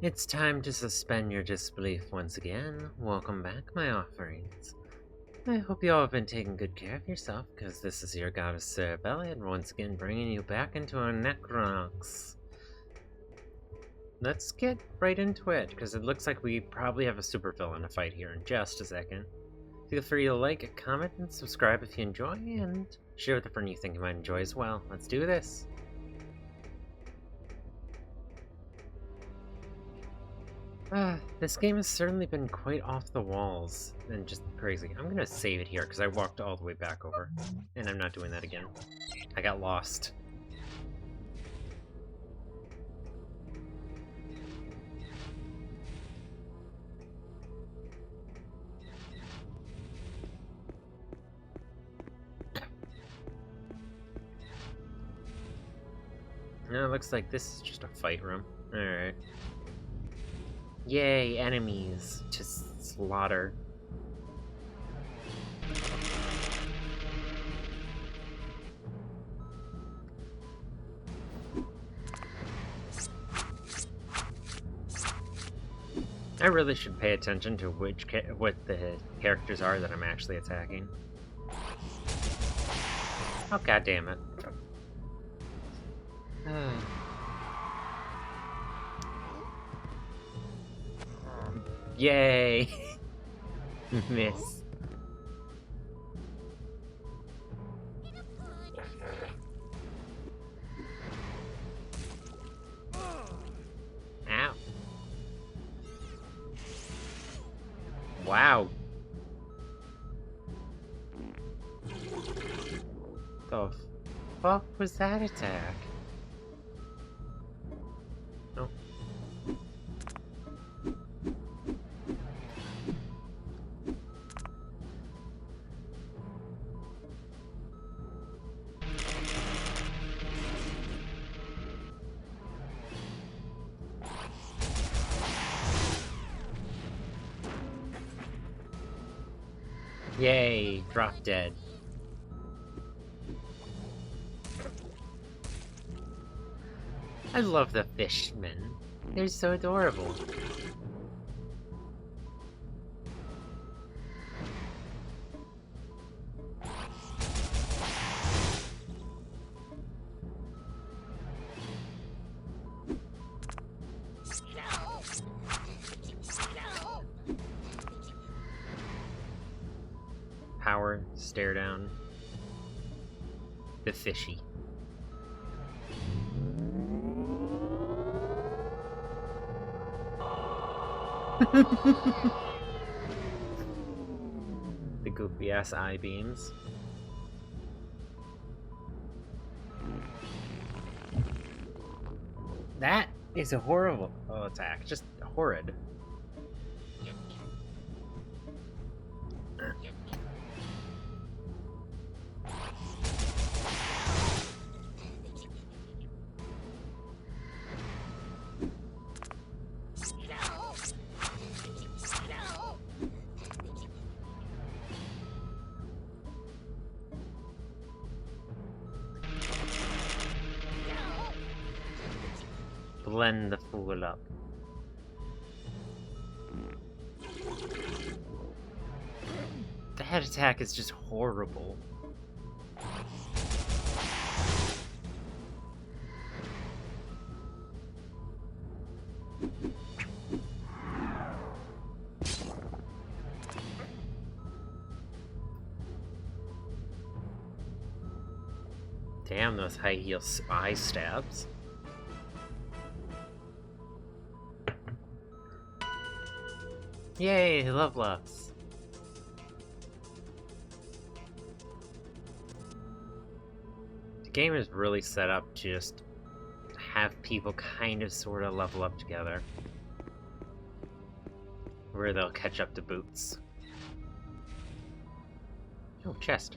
It's time to suspend your disbelief once again. Welcome back, my offerings. I hope you all have been taking good care of yourself, because this is your goddess Cerebella, and once again bringing you back into Anachronox. Let's get right into it, because it looks like we probably have a supervillain to fight here in just a second. Feel free to like, comment, and subscribe if you enjoy, and share with a friend you think you might enjoy as well. Let's do this! This game has certainly been quite off the walls and just crazy. I'm gonna save it here because I walked all the way back over, and I'm not doing that again. I got lost. No, it looks like this is just a fight room. Alright. Yay, enemies to slaughter. I really should pay attention to what the characters are that I'm actually attacking. Oh, god damn it. Yay! Miss. Ow. Wow. The fuck was that attack? Oh. Yay, drop dead. I love the fishmen. They're so adorable. Power, stare down. The fishy. The goofy ass eye beams. That is a horrible attack. Just horrid. Blend the fool up. That attack is just horrible. Damn, those high heel eye stabs. Yay, level ups. The game is really set up to just have people kind of sort of level up together. Where they'll catch up to Boots. Oh, chest.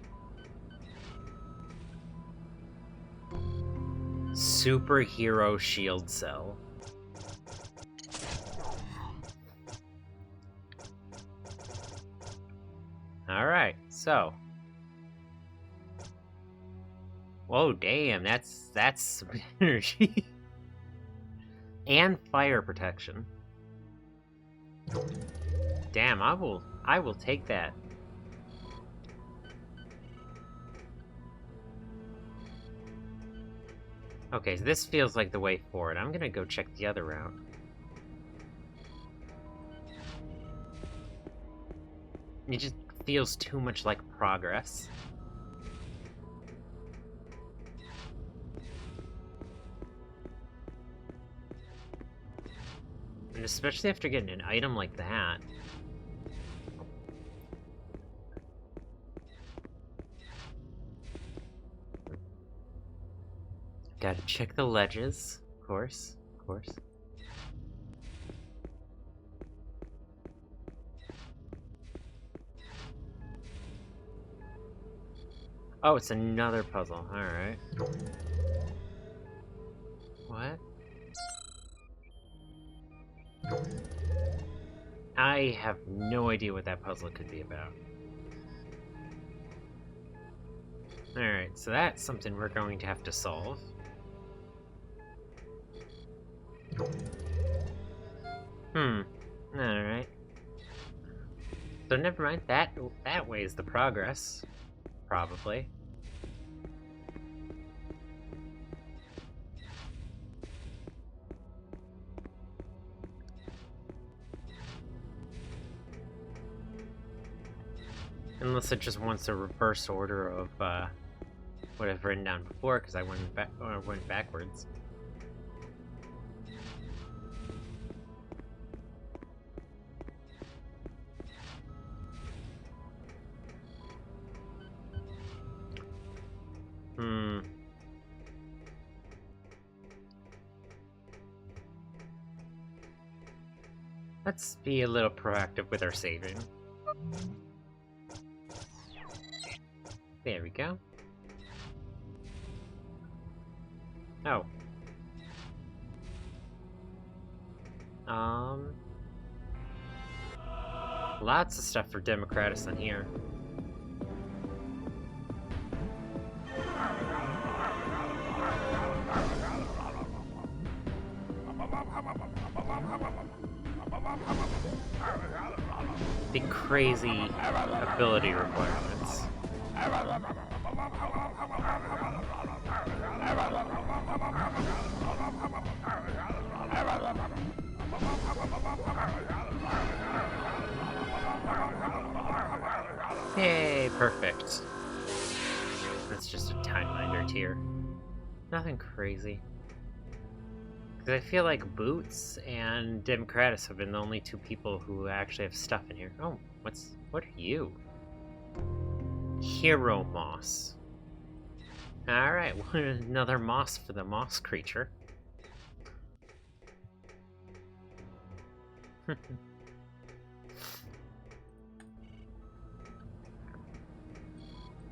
Superhero shield cell. Alright, so. Whoa, damn, that's some energy. And fire protection. Damn, I will take that. Okay, so this feels like the way forward. I'm gonna go check the other route. It just feels too much like progress. And especially after getting an item like that. Gotta check the ledges, of course, of course. Oh, it's another puzzle, alright. What? I have no idea what that puzzle could be about. Alright, so that's something we're going to have to solve. Alright. So never mind, that way is the progress. Probably. Unless it just wants a reverse order of what I've written down before, because I went backwards. Let's be a little proactive with our saving. There we go. Oh. Lots of stuff for Democratus on here. The crazy ability requirements. Yay, perfect. That's just a time-minder tier. Nothing crazy. Because I feel like Boots and Democratus have been the only two people who actually have stuff in here. Oh, what are you? Hero Moss. Alright, another moss for the moss creature.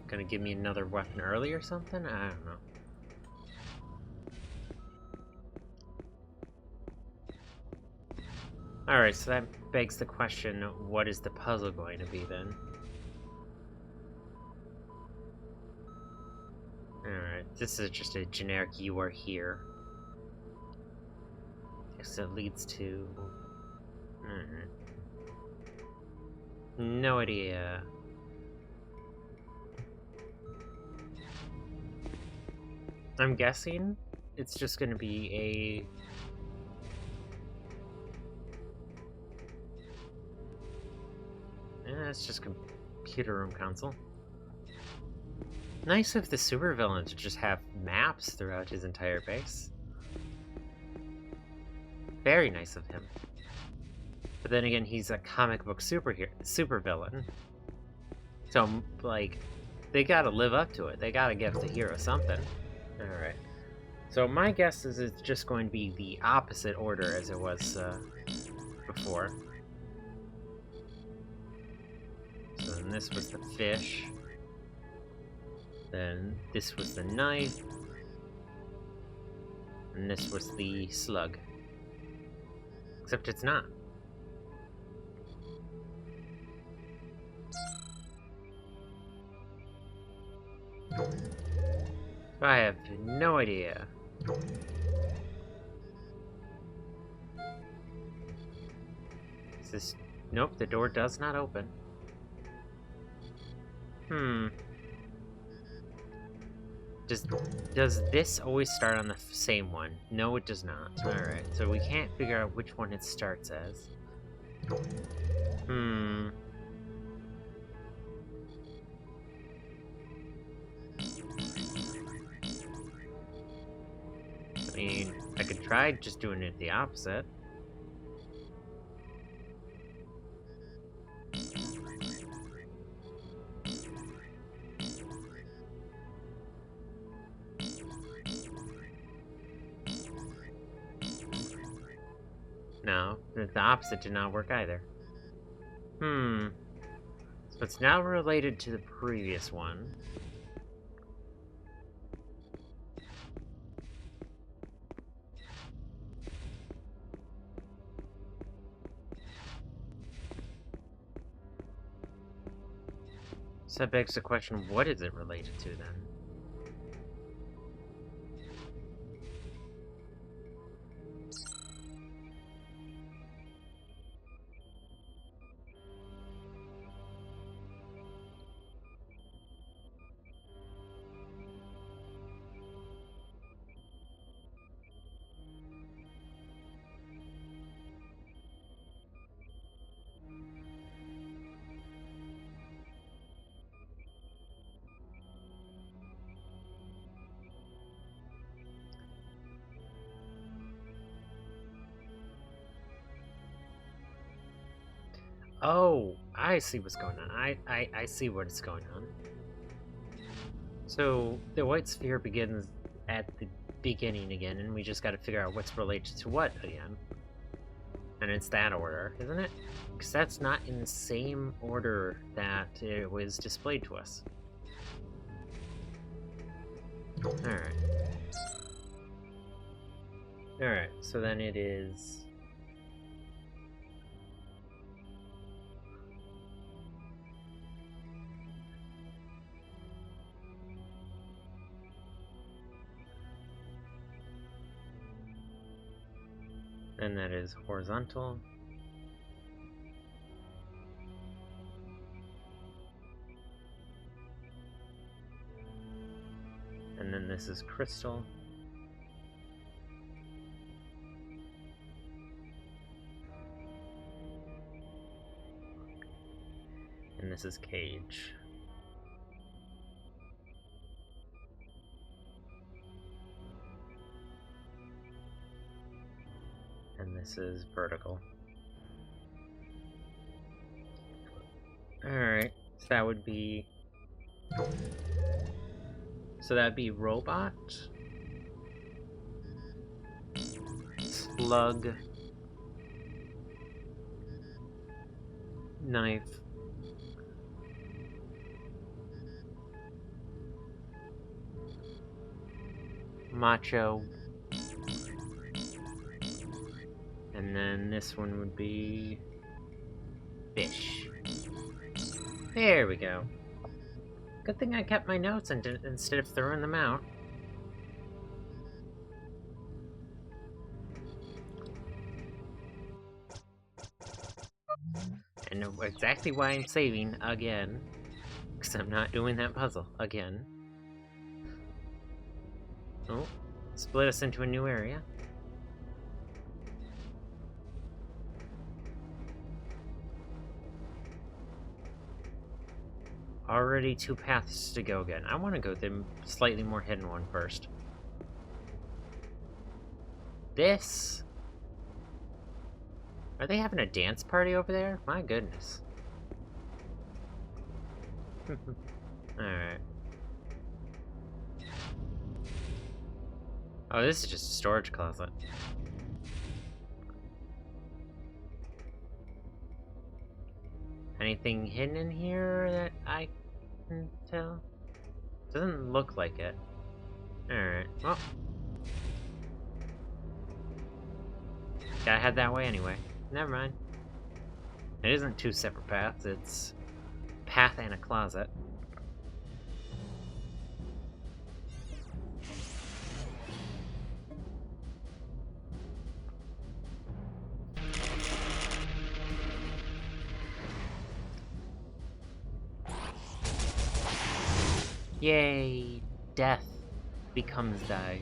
Gonna give me another weapon early or something? I don't know. Alright, so that begs the question, what is the puzzle going to be then? Alright, this is just a generic "you are here." Guess it leads to... No idea. I'm guessing it's just gonna be a... it's just computer room console. Nice of the supervillain to just have maps throughout his entire base. Very nice of him. But then again, he's a comic book supervillain. So, like, they gotta live up to it. They gotta give the hero something. Alright. So my guess is it's just going to be the opposite order as it was before. So then this was the fish. Then this was the knife. And this was the slug. Except it's not. I have no idea. Is this... Nope, the door does not open. Does this always start on the same one? No, it does not. Alright, so we can't figure out which one it starts as. I mean, I could try just doing it the opposite. No, the opposite did not work either. So it's now related to the previous one. So that begs the question, what is it related to then? Oh, I see what's going on. I see what is going on. So, the white sphere begins at the beginning again, and we just gotta figure out what's related to what again. And it's that order, isn't it? Because that's not in the same order that it was displayed to us. Alright. Alright, so then it is... And that is horizontal. And then this is crystal. And this is cage. And this is vertical. Alright, so that would be... So that'd be robot, slug, knife, macho, and then this one would be fish. There we go. Good thing I kept my notes and instead of throwing them out. I know exactly why I'm saving again. Because I'm not doing that puzzle again. Oh, split us into a new area. Already 2 paths to go again. I want to go the slightly more hidden one first. This? Are they having a dance party over there? My goodness. Alright. Oh, this is just a storage closet. Anything hidden in here that I can tell? Doesn't look like it. Alright, well. Gotta head that way anyway. Never mind. It isn't 2 separate paths, it's path and a closet. Yay! Death becomes die.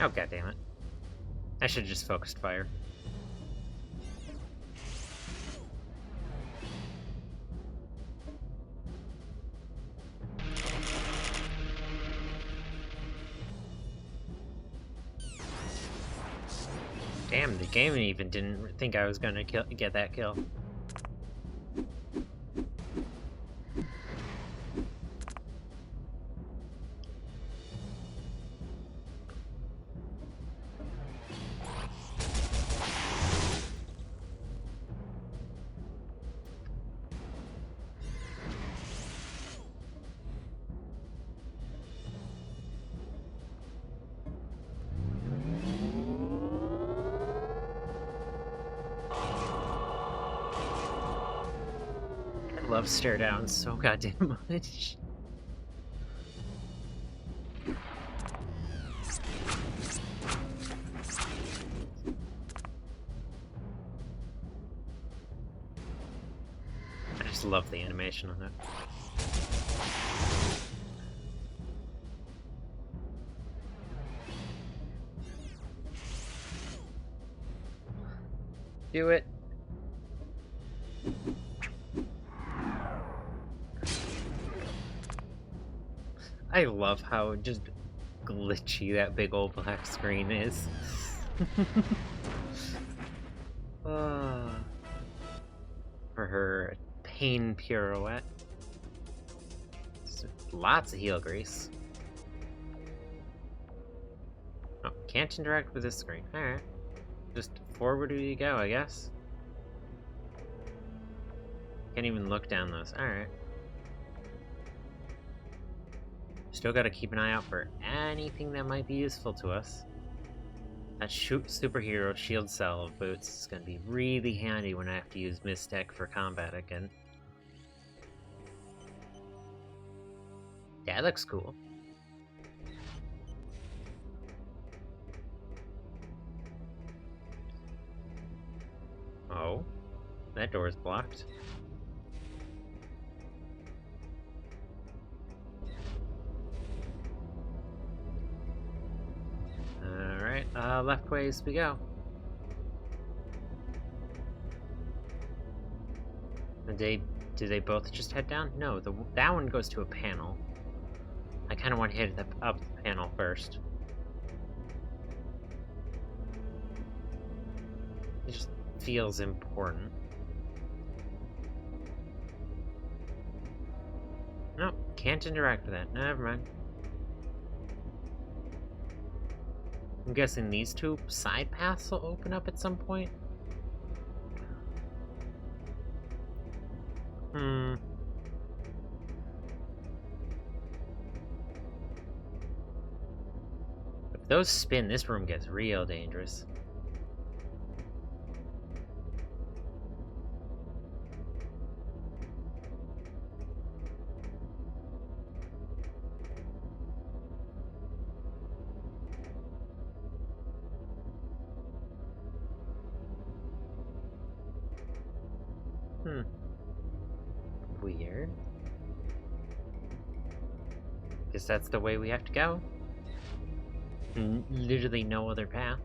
Oh, goddammit. I should have just focused fire. Damn, the game even didn't think I was gonna get that kill. I love stare down so goddamn much. I just love the animation on it. Do it. I love how just glitchy that big old black screen is. For her pain pirouette. Lots of heel grease. Oh, can't interact with this screen. Alright. Just forward you go, I guess. Can't even look down those. Alright. Still gotta keep an eye out for anything that might be useful to us. That superhero shield cell of boots is gonna be really handy when I have to use Mistech for combat again. That looks cool. Oh, that door is blocked. Alright, left ways we go. Do they both just head down? No, that one goes to a panel. I kind of want to hit up the panel first. It just feels important. No, can't interact with that. Never mind. I'm guessing these two side paths will open up at some point. If those spin, this room gets real dangerous. Weird. Guess that's the way we have to go. Literally no other path.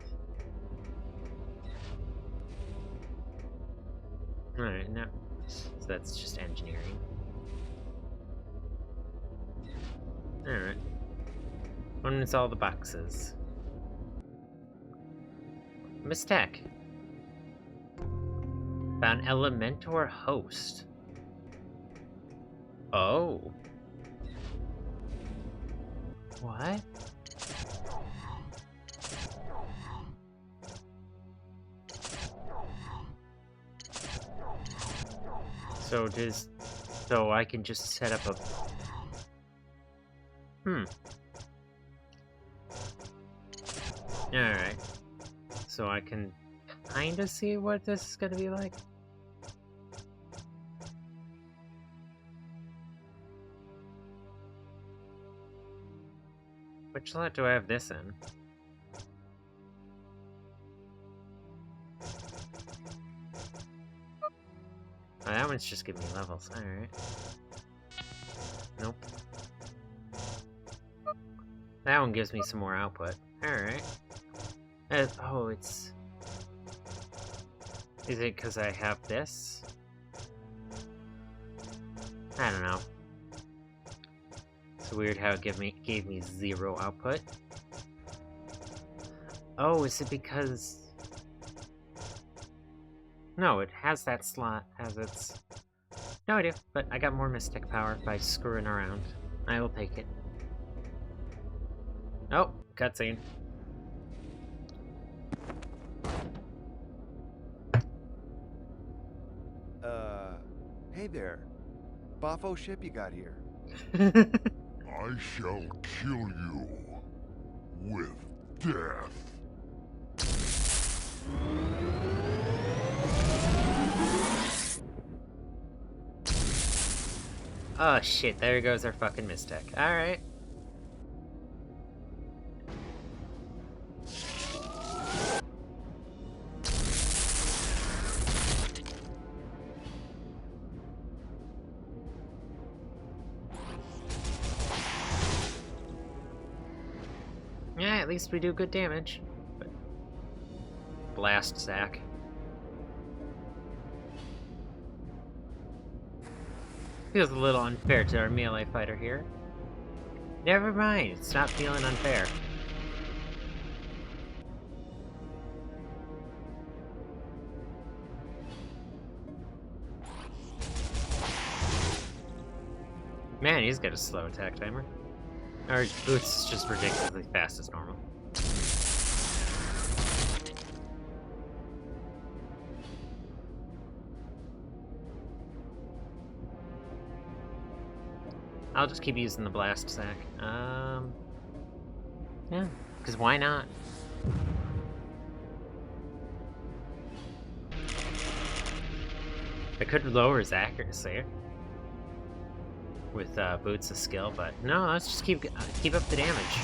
Alright, no. So that's just engineering. Alright. When it's all the boxes. Mistech. Found Elementor host. Oh. What? So I can just set up a... Alright. So I can kinda see what this is gonna be like. Which slot do I have this in? Oh, that one's just giving me levels. Alright. Nope. That one gives me some more output. Alright. Oh, it's... Is it because I have this? I don't know. It's weird how it gave me 0 output. Oh, is it because... No, it has that slot as its... No idea, but I got more mystic power by screwing around. I will take it. Oh, cutscene. Hey there. Boffo ship you got here? I shall kill you with death. Oh shit, there goes our fucking Mystic. Alright. Yeah, at least we do good damage. But... Blast sack. Feels a little unfair to our melee fighter here. Never mind, it's not feeling unfair. Man, he's got a slow attack timer. Or Boots is just ridiculously fast as normal. I'll just keep using the blast sack. Yeah, because why not? I could lower his accuracy with Boots' skill, but no, let's just keep up the damage.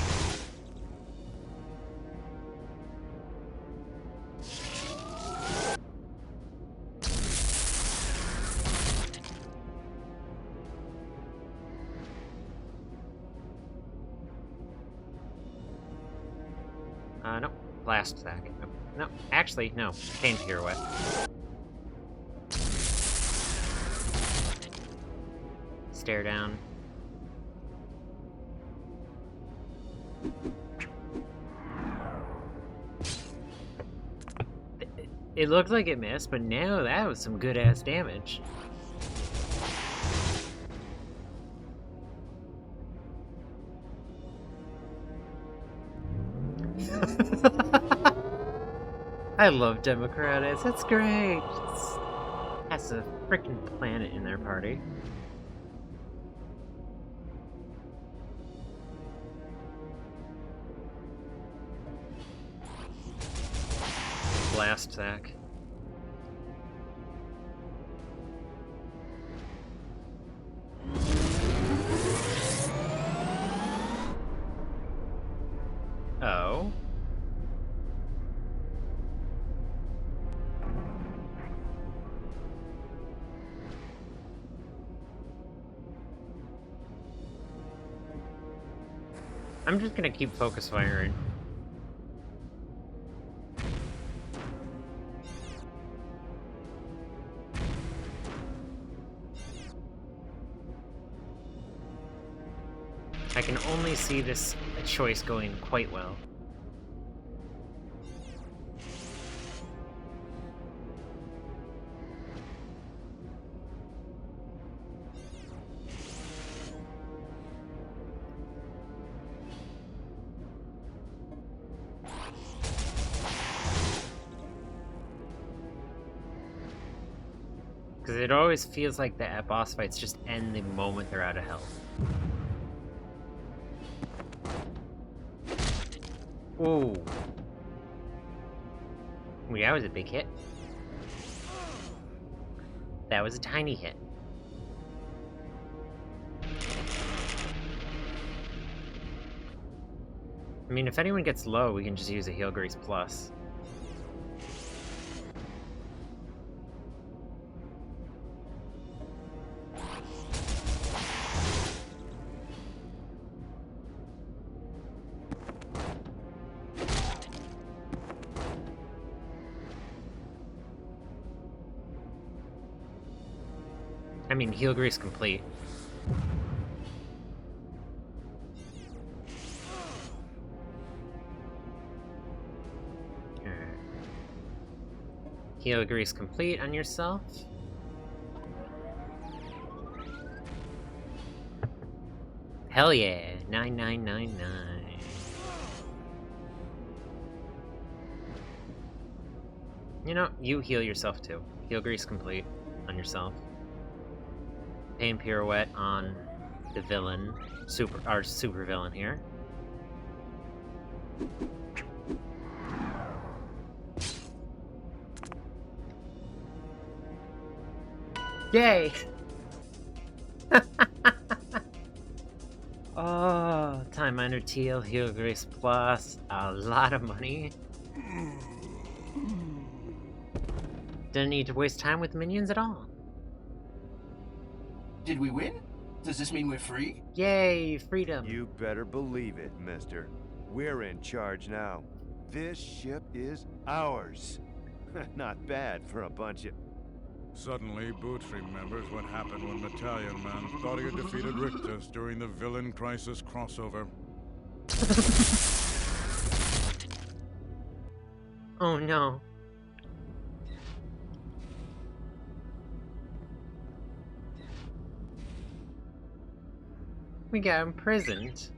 No. Blast sack. No, actually, no. Pain pirouette. Stare down. It looked like it missed, but no, that was some good-ass damage. I love Democrats. That's great. Has a freaking planet in their party. Blast sack. Oh. I'm just gonna keep focus firing. I can only see this choice going quite well. Because it always feels like the boss fights just end the moment they're out of health. Ooh. Ooh, that was a big hit. That was a tiny hit. I mean, if anyone gets low, we can just use a Heal Grease Plus. I mean, Heal Grease complete. Heal Grease complete on yourself. Hell yeah, 9999. You know, you heal yourself too. Heal Grease complete on yourself. Pain Pirouette on the villain, our super villain here. Yay! Oh, Time Miner Teal, Heal Grace Plus, a lot of money. Didn't need to waste time with minions at all. Did we win? Does this mean we're free? Yay, freedom! You better believe it, mister. We're in charge now. This ship is ours. Not bad for a bunch of... Suddenly, Boots remembers what happened when Battalion Man thought he had defeated Rictus during the Villain Crisis crossover. Oh no. We got imprisoned.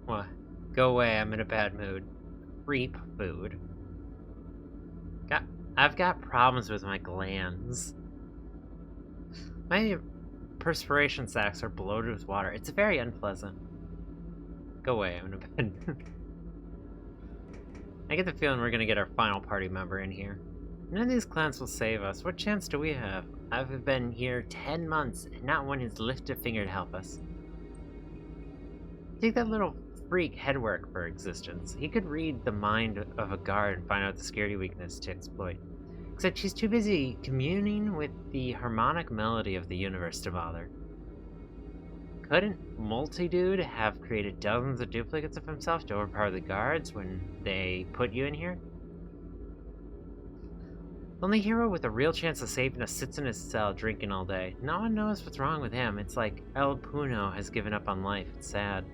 What? Go away, I'm in a bad mood. Reap food. I've got problems with my glands. My perspiration sacs are bloated with water. It's very unpleasant. Go away, I'm in a bad mood. I get the feeling we're gonna get our final party member in here. None of these clans will save us. What chance do we have? I've been here 10 months, and not one has lifted a finger to help us. Take that little freak Headwork for existence. He could read the mind of a guard and find out the security weakness to exploit. Except she's too busy communing with the harmonic melody of the universe to bother. Couldn't Multi-Dude have created dozens of duplicates of himself to overpower the guards when they put you in here? The only hero with a real chance of saving us sits in his cell drinking all day. No one knows what's wrong with him. It's like El Puno has given up on life. It's sad.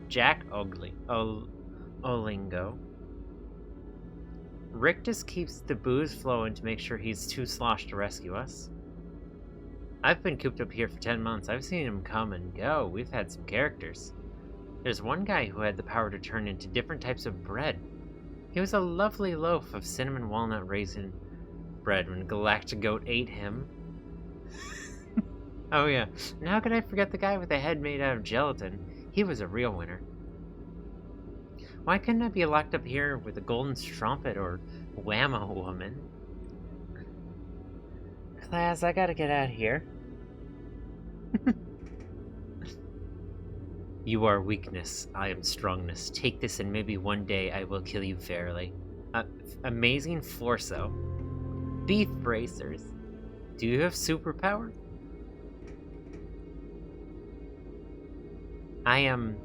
Jack Olingo. Rictus keeps the booze flowing to make sure he's too sloshed to rescue us. I've been cooped up here for 10 months. I've seen him come and go. We've had some characters. There's one guy who had the power to turn into different types of bread. He was a lovely loaf of cinnamon walnut raisin bread when Galactic Goat ate him. Oh yeah, and how could I forget the guy with the head made out of gelatin? He was a real winner. Why couldn't I be locked up here with a golden strumpet or Whammo woman? Class, I gotta get out of here. You are weakness, I am strongness. Take this and maybe one day I will kill you fairly. Amazing Forso. Beef bracers. Do you have superpower? I'm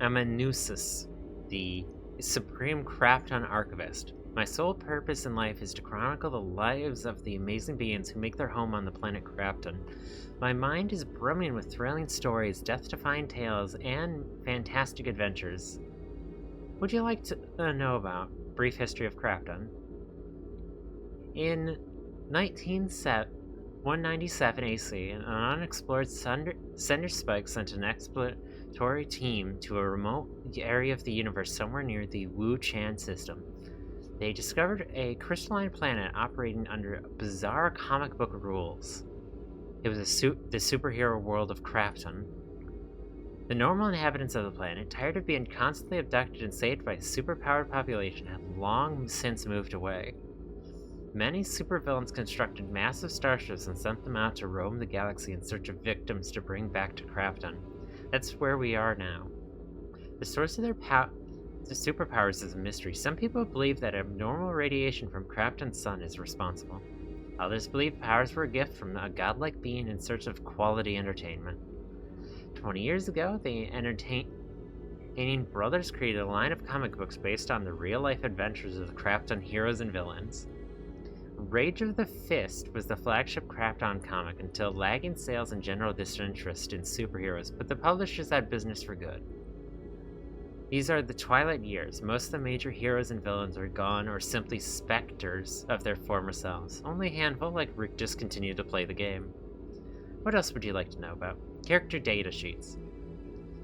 Anusis, the Supreme Crafton Archivist. My sole purpose in life is to chronicle the lives of the amazing beings who make their home on the planet Crafton. My mind is brimming with thrilling stories, death-defying tales, and fantastic adventures. Would you like to know about brief history of Crafton? In 197 AC, an unexplored Sender Spike sent an exploratory team to a remote area of the universe somewhere near the Wu Chan system. They discovered a crystalline planet operating under bizarre comic book rules. It was the superhero world of Crafton. The normal inhabitants of the planet, tired of being constantly abducted and saved by a superpowered population, had long since moved away. Many supervillains constructed massive starships and sent them out to roam the galaxy in search of victims to bring back to Crafton. That's where we are now. The source of their superpowers is a mystery. Some people believe that abnormal radiation from Crafton's sun is responsible. Others believe powers were a gift from a godlike being in search of quality entertainment. 20 years ago, the entertaining brothers created a line of comic books based on the real-life adventures of the Crafton heroes and villains. Rage of the Fist was the flagship Crafton comic until lagging sales and general disinterest in superheroes put the publishers out of business for good. These are the twilight years. Most of the major heroes and villains are gone or simply specters of their former selves. Only a handful, like Rick, just continue to play the game. What else would you like to know about? Character data sheets.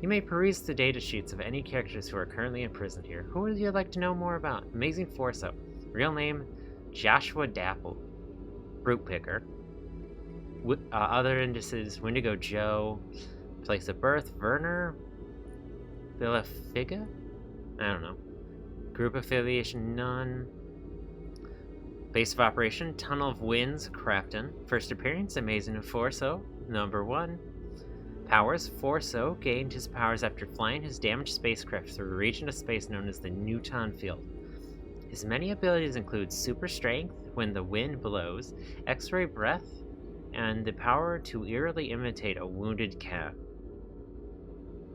You may peruse the data sheets of any characters who are currently imprisoned here. Who would you like to know more about? Amazing Forso. Real name, Joshua Dapple. Fruit Picker. Other indices, Wendigo Joe. Place of birth, Werner. Villafiga? I don't know. Group affiliation, none. Base of operation, Tunnel of Winds, Crafton. First appearance, Amazing Forso, number 1. Powers, Forso gained his powers after flying his damaged spacecraft through a region of space known as the Newton Field. His many abilities include super strength when the wind blows, X-ray breath, and the power to eerily imitate a wounded cat.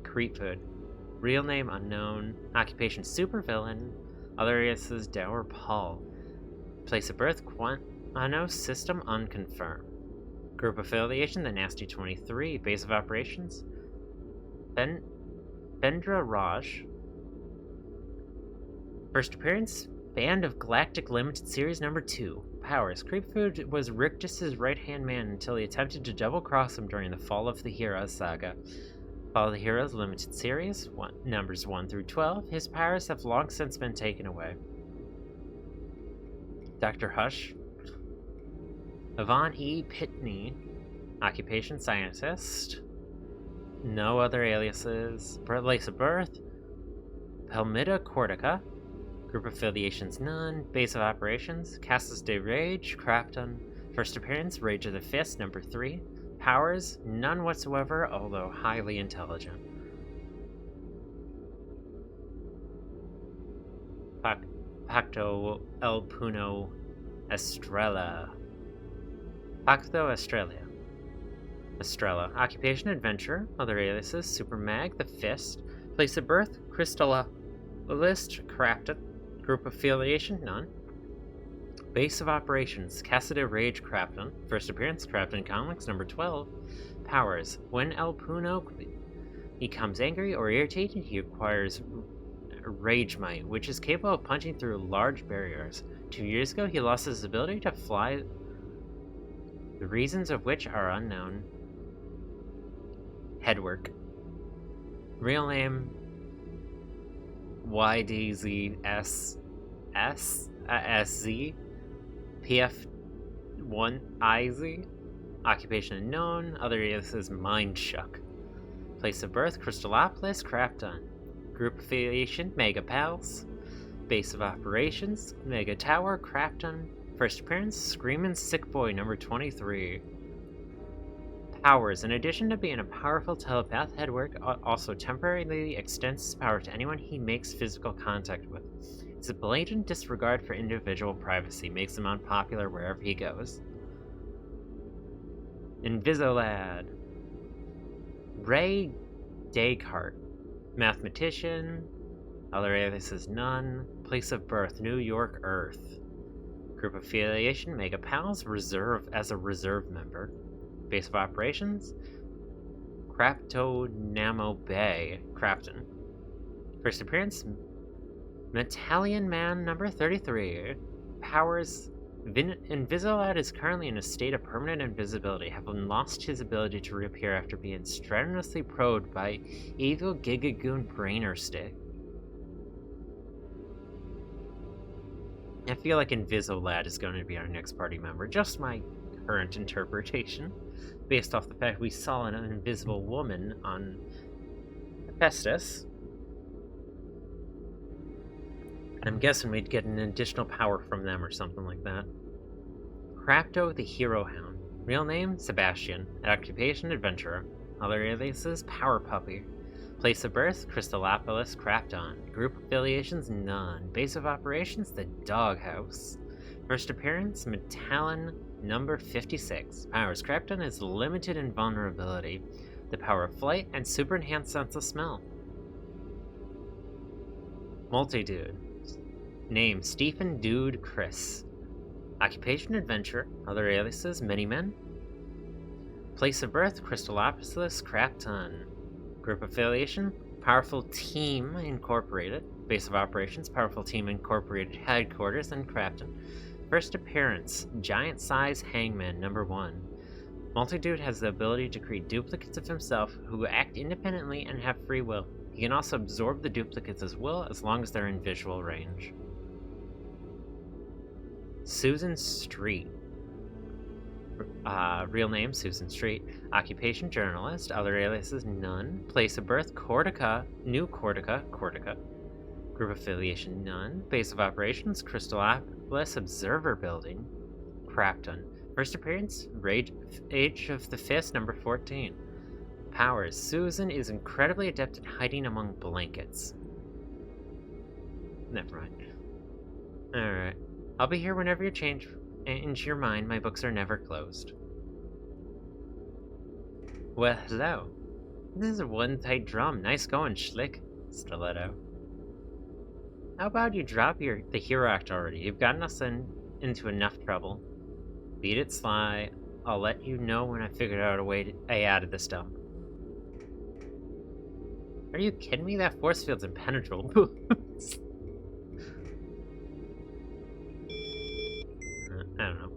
Creephood. Real name unknown. Occupation supervillain. Other aliases Dower Paul. Place of birth Quano system unconfirmed. Group affiliation the Nasty 23. Base of operations Bendra Raj. First appearance Band of Galactic Limited Series number 2. Powers. Creepfood was Rictus's right-hand man until he attempted to double-cross him during the Fall of the Heroes saga. Fall of the Heroes Limited Series, numbers 1 through 12, his powers have long since been taken away. Dr. Hush. Yvonne E. Pitney. Occupation Scientist. No other aliases. Place of birth Palmida Cortica. Group affiliations none. Base of operations Casas de Rage, Crafton. First appearance Rage of the Fist, number 3. Powers, none whatsoever, although highly intelligent. Pacto El Puno Estrella. Pacto Estrella. Estrella. Occupation Adventure. Other aliases Super Mag, The Fist. Place of birth Crystalla. List Crafton. Group affiliation none. Base of operations Casa de Rage Crafton. First appearance Crafton Comics number 12. Powers. When El Puno becomes angry or irritated, he acquires Rage Might, which is capable of punching through large barriers. 2 years ago, he lost his ability to fly, the reasons of which are unknown. Headwork. Real name YDZSZ. PF1IZ. Occupation unknown. Other aliases Mindshuck. Place of birth Crystallopolis, Crafton. Group affiliation Mega Pals. Base of operations Mega Tower, Crafton. First appearance Screamin' Sick Boy number 23. Powers. In addition to being a powerful telepath, Headwork also temporarily extends his power to anyone he makes physical contact with. His blatant disregard for individual privacy makes him unpopular wherever he goes. Invisolad. Ray Descartes. Mathematician. Other aliases none. Place of birth New York, Earth. Group affiliation Mega Pals, as a reserve member. Base of operations Craptonamo Bay, Crafton. First appearance Metallian Man number 33. Powers. Invisolad is currently in a state of permanent invisibility, having lost his ability to reappear after being strenuously probed by evil Gigagoon Brainer Stick. I feel like Invisolad is going to be our next party member. Just my current interpretation, based off the fact we saw an invisible woman on Hephaestus. I'm guessing we'd get an additional power from them or something like that. Crapto the Hero Hound. Real name, Sebastian. Occupation, Adventurer. Other aliases, Power Puppy. Place of birth, Crystallopolis, Crapton. Group affiliations, none. Base of operations, the Doghouse. First appearance, Metallon number 56. Powers, Crapton is limited invulnerability, the power of flight, and super enhanced sense of smell. Multi-Dude. Name, Stephen Dude Chris. Occupation, Adventurer. Other aliases, Mini-Men. Place of birth, Crystallopolis, Crapton. Group affiliation, Powerful Team Incorporated. Base of operations, Powerful Team Incorporated Headquarters in Crapton. First appearance, Giant Size Hangman number 1. Multi-Dude has the ability to create duplicates of himself who act independently and have free will. He can also absorb the duplicates as well as long as they're in visual range. Susan Street. Real name, Susan Street. Occupation, journalist. Other aliases, none. Place of birth, Cortica, New Cortica, Cortica. Group affiliation, none. Base of operations, Crystallopolis Observer Building, Crapton. First appearance, Age of the Fist, number 14. Powers, Susan is incredibly adept at hiding among blankets. Never mind. Alright. I'll be here whenever you change into your mind. My books are never closed. Well, hello. This is a one tight drum. Nice going, Schlick. Stiletto. How about you drop the hero act already? You've gotten us into enough trouble. Beat it, Sly. I'll let you know when I figured out a way out of this dump. Are you kidding me? That force field's impenetrable. I don't know.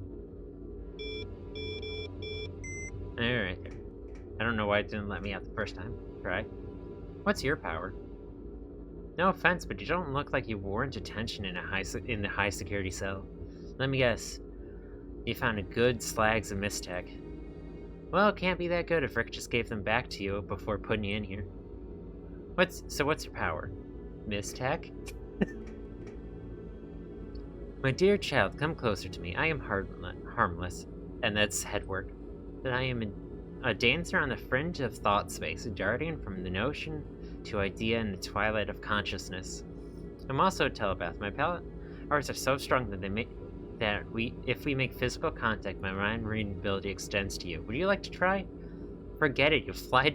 Alright. I don't know why it didn't let me out the first time. Try. What's your power? No offense, but you don't look like you warrant attention in the high security cell. Let me guess. You found a good slags of mistech. Well, it can't be that good if Rick just gave them back to you before putting you in here. What's your power? Mistech? My dear child, come closer to me. I am harmless, and that's head work. But I am a dancer on the fringe of thought space, darting from the notion to idea in the twilight of consciousness. I'm also a telepath. My powers are so strong that if we make physical contact, my mind reading ability extends to you. Would you like to try? Forget it. You'll fly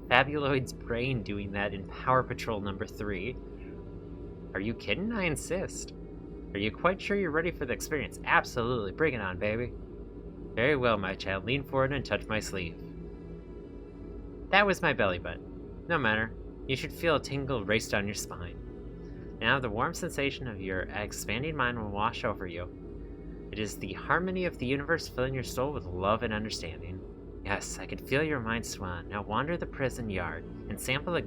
Fabuloid's brain doing that in Power Patrol number 3. Are you kidding? I insist. Are you quite sure you're ready for the experience? Absolutely. Bring it on, baby. Very well, my child. Lean forward and touch my sleeve. That was my belly button. No matter. You should feel a tingle race down your spine. Now the warm sensation of your expanding mind will wash over you. It is the harmony of the universe filling your soul with love and understanding. Yes, I can feel your mind swan. Now wander the prison yard and sample the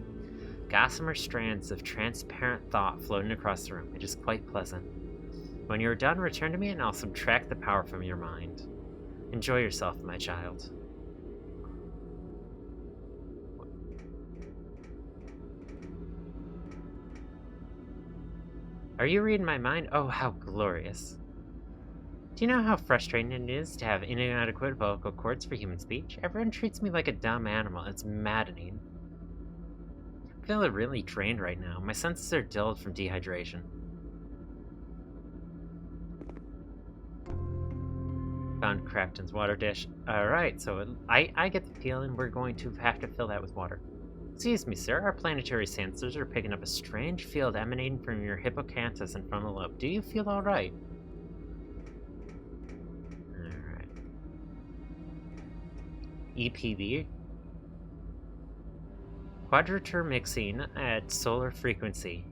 gossamer strands of transparent thought floating across the room. It is quite pleasant. When you are done, return to me and I'll subtract the power from your mind. Enjoy yourself, my child. Are you reading my mind? Oh, how glorious. Do you know how frustrating it is to have inadequate vocal cords for human speech? Everyone treats me like a dumb animal. It's maddening. I feel really drained right now. My senses are dulled from dehydration. Found Crafton's water dish. Alright, so I get the feeling we're going to have to fill that with water. Excuse me, sir. Our planetary sensors are picking up a strange field emanating from your hippocampus and frontal lobe. Do you feel alright? Alright. EPB. Quadrature mixing at solar frequency.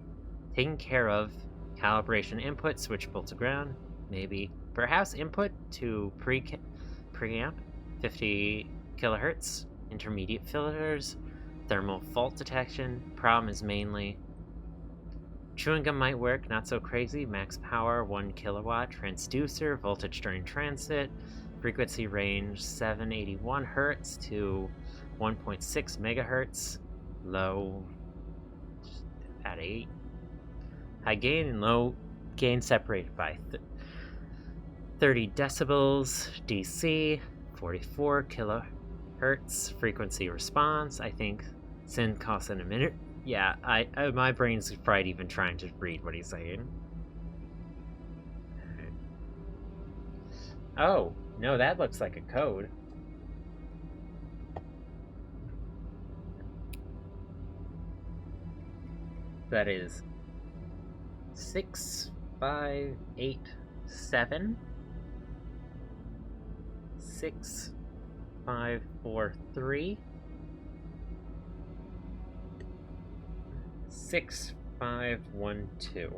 Taking care of calibration input, switchable to ground, maybe. Perhaps input to preamp, 50 kilohertz, intermediate filters, thermal fault detection. Problem is mainly Chewing gum might work, not so crazy. Max power, 1 kilowatt. Transducer, voltage during transit. Frequency range, 781 hertz to 1.6 megahertz. Low at 8. High gain and low gain separated by 30 decibels. DC, 44 kilohertz. Frequency response, I think. Sin costs in a minute. Yeah, my brain's fried even trying to read what he's saying. Oh, no, that looks like a code. That is 6587 6543 6512.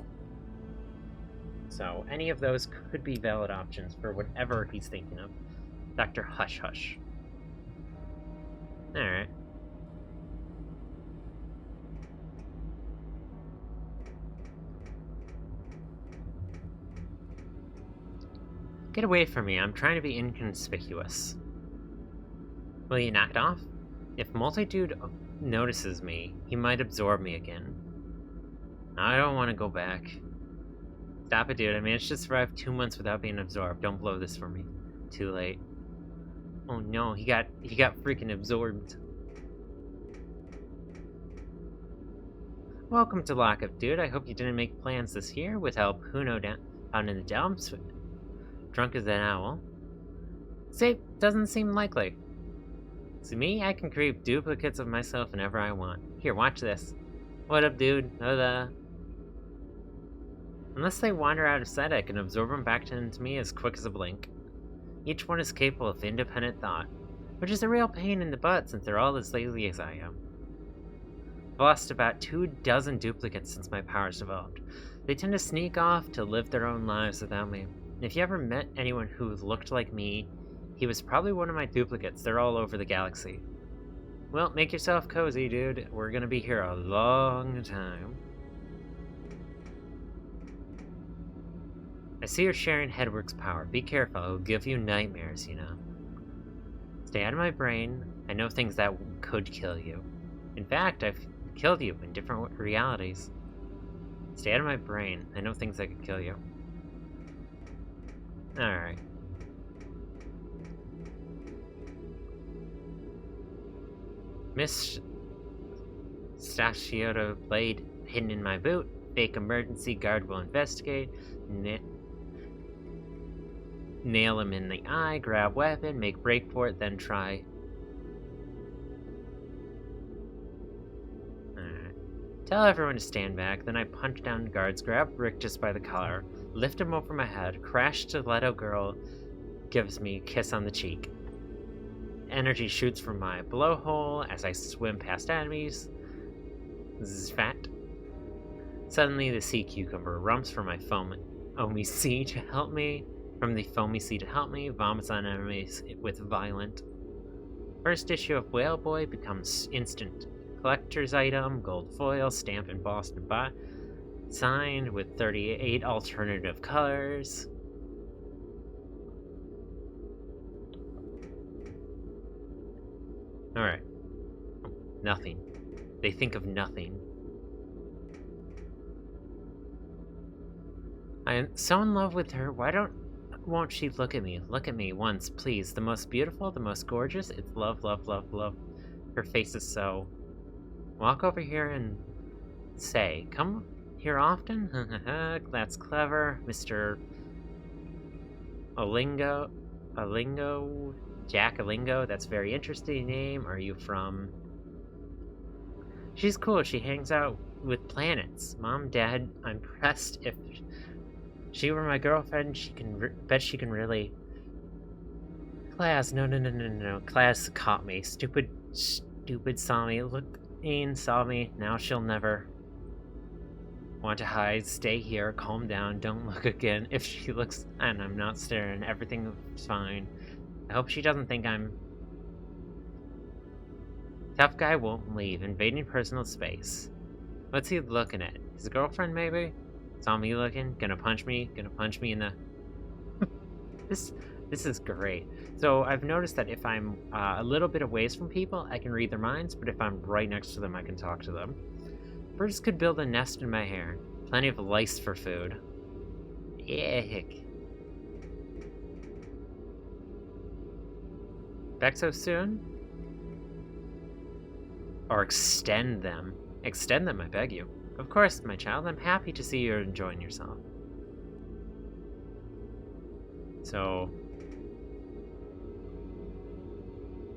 So any of those could be valid options for whatever he's thinking of. Dr. Hush Hush. Alright. Get away from me, I'm trying to be inconspicuous. Will you knock it off? If Multitude notices me, he might absorb me again. I don't want to go back. Stop it, dude. I managed to survive 2 months without being absorbed. Don't blow this for me. Too late. Oh no, he got freaking absorbed. Welcome to Lockup, dude. I hope you didn't make plans this year with help Huno down in the dumps. Drunk as an owl. See, doesn't seem likely. See me? I can create duplicates of myself whenever I want. Here, watch this. What up, dude? Unless they wander out of sight, I can absorb them back into me as quick as a blink. Each one is capable of independent thought, which is a real pain in the butt since they're all as lazy as I am. I've lost about 24 duplicates since my powers developed. They tend to sneak off to live their own lives without me. If you ever met anyone who looked like me, he was probably one of my duplicates. They're all over the galaxy. Well, make yourself cozy, dude. We're gonna be here a long time. I see you're sharing Headwork's power. Be careful, it'll give you nightmares, you know. Stay out of my brain. I know things that could kill you. In fact, I've killed you in different realities. Stay out of my brain. I know things that could kill you. Alright. Miss Stacioto blade hidden in my boot. Fake emergency guard will investigate. Nail him in the eye, grab weapon, make break for it, then try. Alright. Tell everyone to stand back, then I punch down guards, grab Rick just by the collar, lift him over my head, crash stiletto girl gives me a kiss on the cheek. Energy shoots from my blowhole as I swim past enemies. Zvat. Suddenly the sea cucumber rumps from my foamy sea to help me. From the foamy sea to help me, vomits on enemies with violent. First issue of Whale Boy becomes instant collector's item, gold foil, stamp embossed and signed with 38 alternative colors. Alright. Nothing. They think of nothing. I am so in love with her. Won't she look at me? Look at me once, please. The most beautiful, the most gorgeous. It's love, love, love, love. Her face is so... Walk over here and say, come here often? That's clever. Mr. Olingo? Jack Olingo? That's a very interesting name. Are you from... She's cool. She hangs out with planets. Mom, Dad, I'm pressed. If she were my girlfriend, bet she can really... Class, no. Class caught me. Stupid saw me. Look, Ain saw me. Now she'll never want to hide. Stay here. Calm down. Don't look again. If she looks... And I'm not staring. Everything's fine. I hope she doesn't think I'm... Tough guy won't leave. Invading personal space. What's he looking at? His girlfriend, maybe? Saw me looking, gonna punch me in the... This is great. So I've noticed that if I'm a little bit away from people, I can read their minds, but if I'm right next to them, I can talk to them. Birds could build a nest in my hair. Plenty of lice for food. Ick. Back so soon? Or extend them. Extend them, I beg you. Of course, my child, I'm happy to see you're enjoying yourself. So...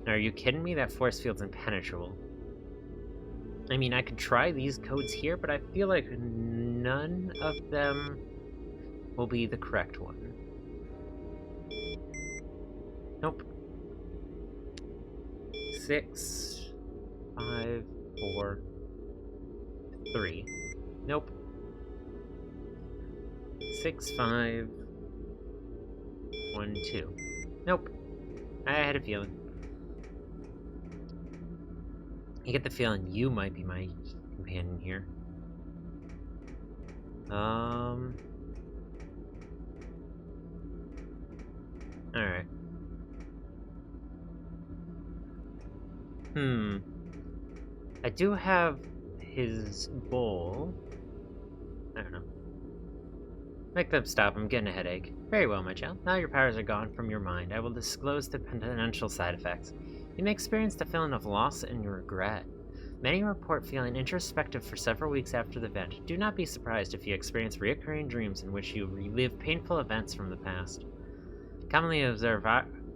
Are you kidding me? That force field's impenetrable. I mean, I could try these codes here, but I feel like none of them will be the correct one. Nope. 6, 5, 4, 3. Nope. 6, 5, 1, 2. Nope. I had a feeling. I get the feeling you might be my companion here. Alright. I do have his bowl. I don't know. Make them stop, I'm getting a headache. Very well, my child. Now your powers are gone from your mind, I will disclose the potential side effects. You may experience the feeling of loss and regret. Many report feeling introspective for several weeks after the event. Do not be surprised if you experience recurring dreams in which you relive painful events from the past. Commonly observed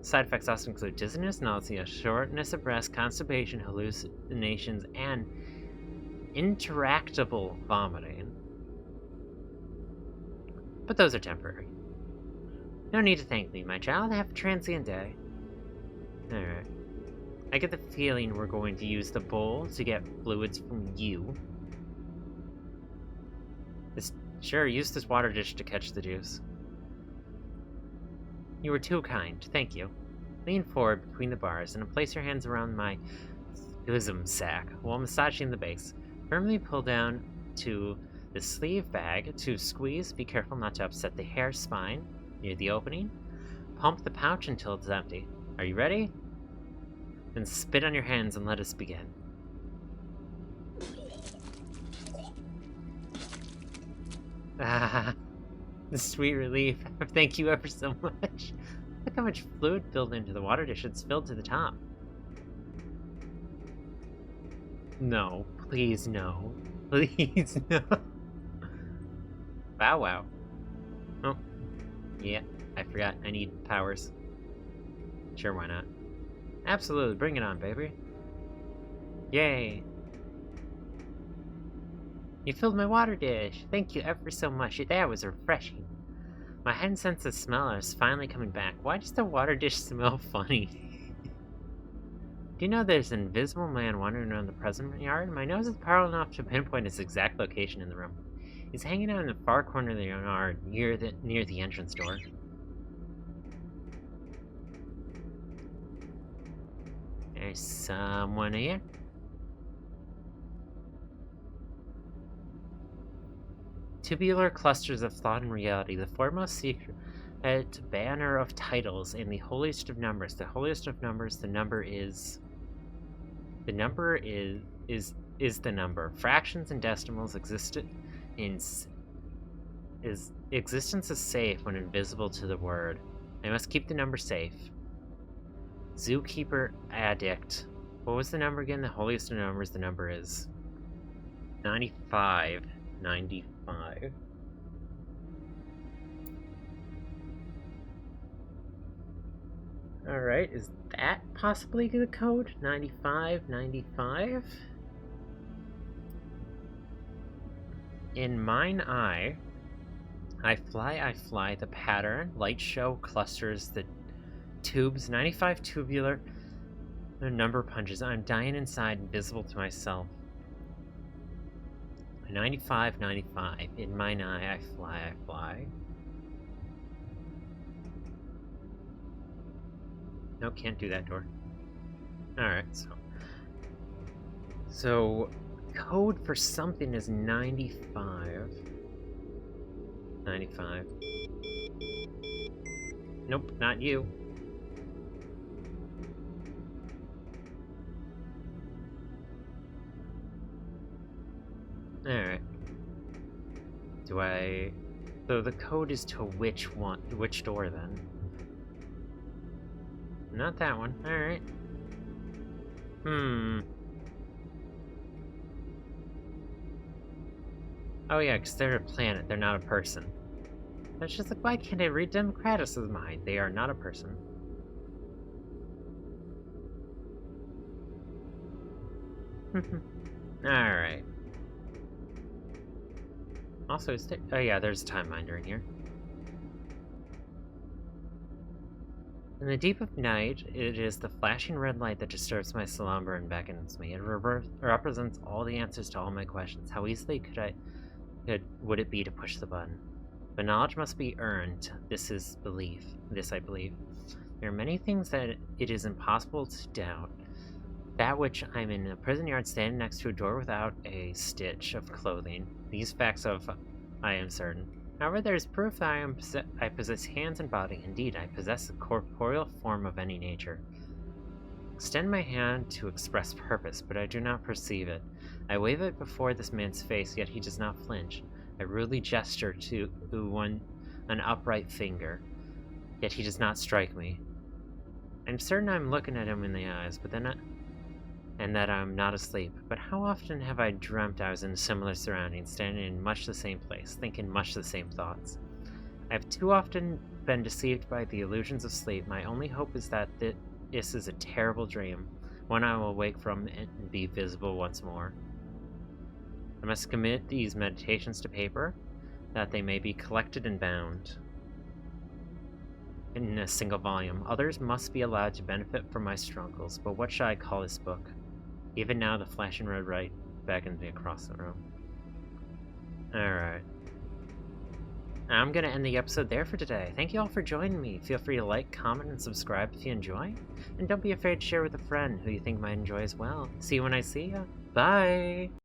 side effects also include dizziness, nausea, shortness of breath, constipation, hallucinations, and interactable vomiting. But those are temporary. No need to thank me, my child. Have a transient day. Alright. I get the feeling we're going to use the bowl to get fluids from you. Sure, use this water dish to catch the juice. You were too kind, thank you. Lean forward between the bars and place your hands around my bosom sack while massaging the base. Firmly pull down to the sleeve bag to squeeze. Be careful not to upset the hair spine near the opening. Pump the pouch until it's empty. Are you ready? Then spit on your hands and let us begin. Ah, the sweet relief. Thank you ever so much. Look how much fluid filled into the water dish. It's filled to the top. No, please no. Please no. Bow wow. Oh, yeah, I forgot. I need powers. Sure, why not? Absolutely, bring it on, baby. Yay. You filled my water dish. Thank you ever so much. That was refreshing. My heightened sense of smell is finally coming back. Why does the water dish smell funny? Do you know there's an invisible man wandering around the present yard? My nose is powerful enough to pinpoint his exact location in the room. He's hanging out in the far corner of the yard, near the entrance door. There's someone here. Tubular clusters of thought and reality, the foremost secret banner of titles, and the holiest of numbers. The holiest of numbers, the number is the number. Fractions and decimals existence is safe when invisible to the word. I must keep the number safe. Zookeeper addict. What was the number again? The holiest of numbers, the number is 95. 95. Alright, is that possibly the code? 95, 95? In mine eye, I fly, the pattern, light show, clusters, the tubes, 95 tubular, the number punches. I'm dying inside, invisible to myself. 95, 95. In mine eye, I fly. Nope, can't do that door. Alright, so code for something is 95. 95. Nope, not you. Alright. So the code is to which door then? Not that one. Alright. Oh yeah, because they're a planet, they're not a person. That's just like, why can't I read Democratus' mind? They are not a person. Alright. Also, oh yeah, there's a time minder in here. In the deep of night, it is the flashing red light that disturbs my slumber and beckons me. It represents all the answers to all my questions. How easily would it be to push the button? But knowledge must be earned. This is belief. This I believe. There are many things that it is impossible to doubt. That which I'm in a prison yard standing next to a door without a stitch of clothing. These facts I am certain. However, there is proof that I possess hands and body. Indeed, I possess a corporeal form of any nature. Extend my hand to express purpose, but I do not perceive it. I wave it before this man's face, yet he does not flinch. I rudely gesture to an upright finger, yet he does not strike me. I'm certain I'm looking at him in the eyes, and that I'm not asleep. But how often have I dreamt I was in similar surroundings, standing in much the same place, thinking much the same thoughts? I have too often been deceived by the illusions of sleep. My only hope is that this is a terrible dream, one I will wake from and be visible once more. I must commit these meditations to paper, that they may be collected and bound in a single volume. Others must be allowed to benefit from my struggles, but what shall I call this book? Even now, the flashing red light beckons me across the room. Alright. I'm gonna end the episode there for today. Thank you all for joining me. Feel free to like, comment, and subscribe if you enjoy. And don't be afraid to share with a friend who you think might enjoy as well. See you when I see ya. Bye!